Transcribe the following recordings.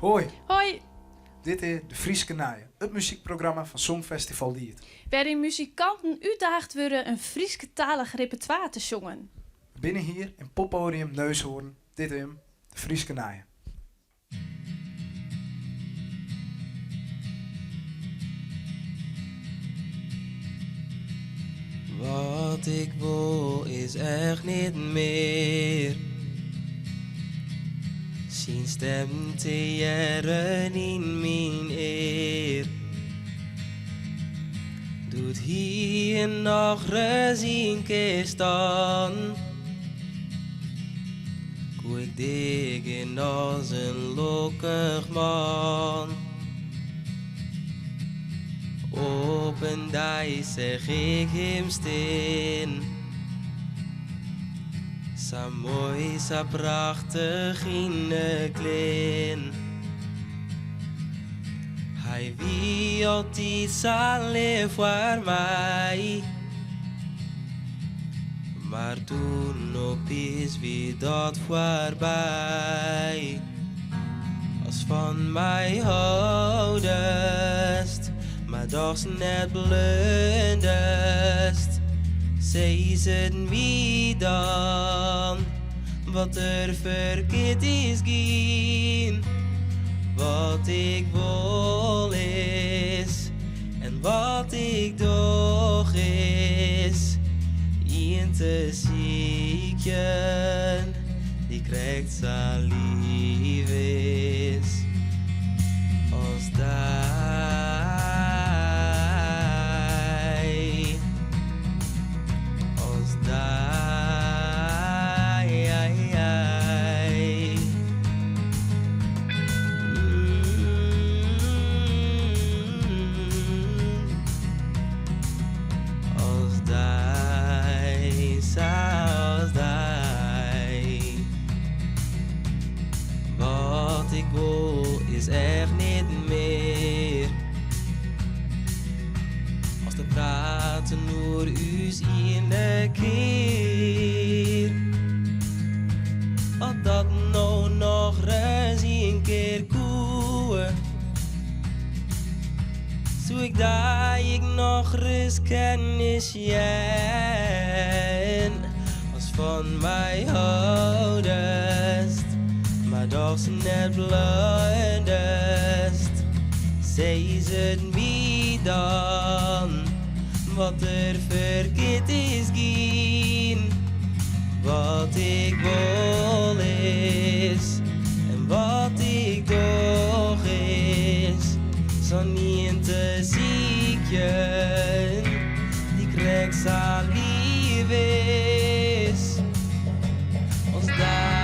Hoi, Hoi, dit is de Frieske Naaien, het muziekprogramma van Songfestival Lied. waarin muzikanten uitdaagd worden een Frieske-talig repertoire te zongen. Binnen hier in Poppodium Neushoorn, dit is hem, de Frieske Naaien. Wat ik wil is echt niet meer. Zien stem te jaren in mijn eer. Doet hier nog eens een keer staan. Koe ik dik in als een lokkig man. Op een dag zeg ik hem steen. Zo mooi, zo prachtig in de klein. Hij wie altijd zal leven voor mij. Maar toen opeens wie dat voorbij. Als van mij houdest. Maar dat is net blundest. Zij zijn wie dan, wat er verkeerd is gaan. Wat ik wil is, en wat ik doch is. Iemand te zieken, die krijgt zijn liefdes. Als daar. Is echt niet meer. Als te praten door u's in de keer. Als dat nou nog eens een keer koe. Zo ik daar ik nog eens kennis jen. Als van mij houdest. Maar dat is net blundest. Zij zijn wie dan, wat er verkeerd is gaan. Wat ik wil is, en wat ik doch is. Zo niet te zieken, die krijgt zijn liefdes. Als daar.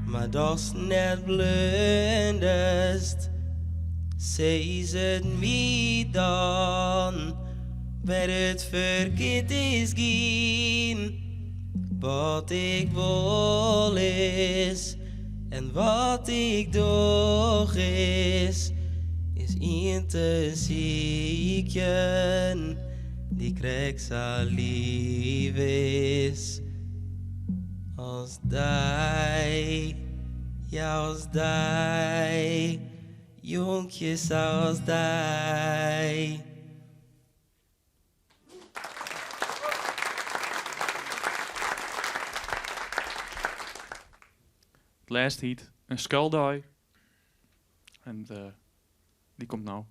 Maar dat is net blundest. Zij zijn wie dan, waar het verkeerd is gaan. Wat ik wil is, en wat ik doch is iemand te zieken. die krijgt zo lief is als die, ja als die, jonkjes als die. Het laatste heet een skuldei. En die komt nou.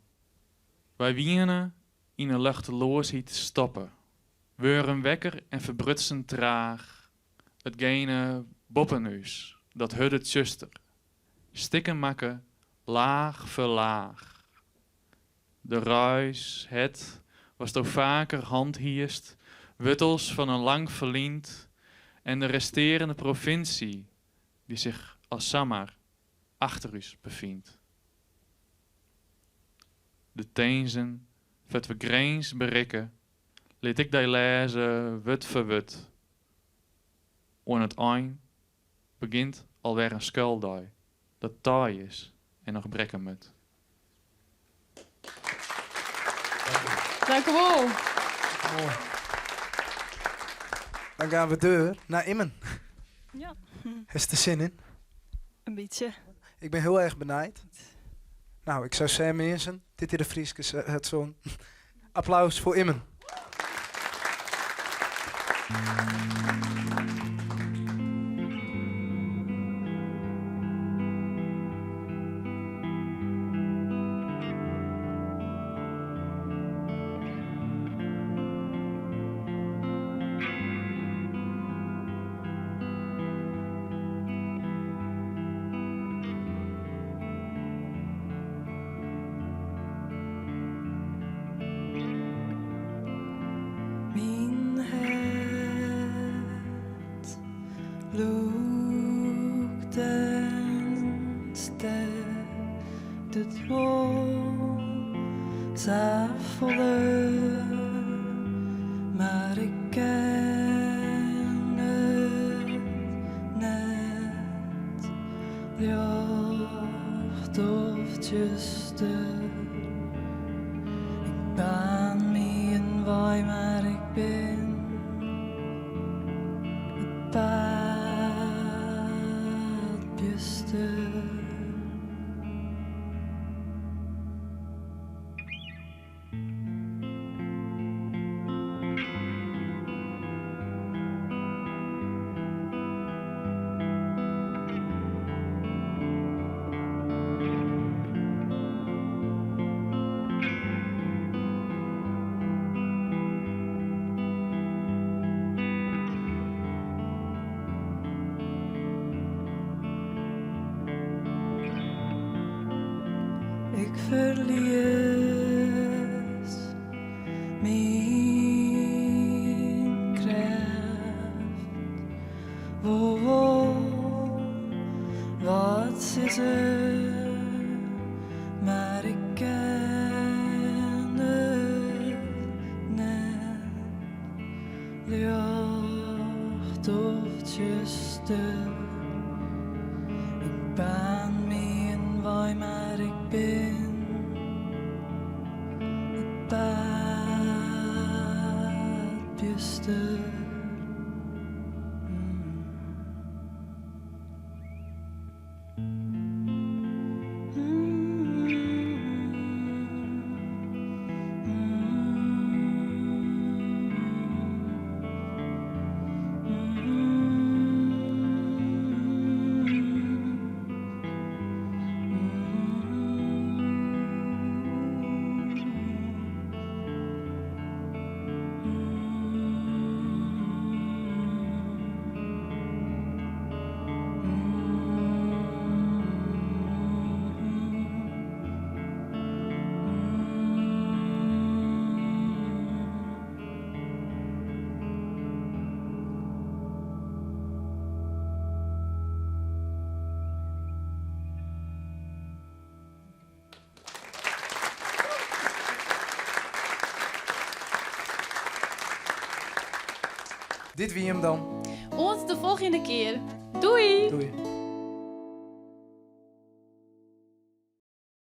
Wij wienen in een luchteloosheid stoppen. Weuren wekker en verbrutsen traag. Hetgene boppenhuis, dat hut het zuster. Stikken makken, laag voor laag. De ruis, het, was toch vaker handhierst, wuttels van een lang verliend en de resterende provincie, die zich als Samar achter us bevindt. De teenzen, vet we greens berikken, liet ik die lezen wut voor wut. On het eind begint alweer een skuldei, dat taai is en nog brekken moet. Dank u wel. Mooi. Dan gaan we door naar Immen. Ja, Heeft er zin in? een beetje. Ik ben heel erg benijd. Nou, ik zou zeggen mensen, dit is de Frieske het zo'n applaus voor Immen. Min het lukten stedet på saffole markenet net ljoft of tjuster. Ik baan me en waar maar ik ben. Het paadbjuster. Ik verlies mijn kracht. Wat is er? Maar ik ken het net. Lucht of tjuster. Ik baan me en waar maar ik ben. Het paadbjuster. Dit wie hem dan. Tot de volgende keer. Doei! Doei.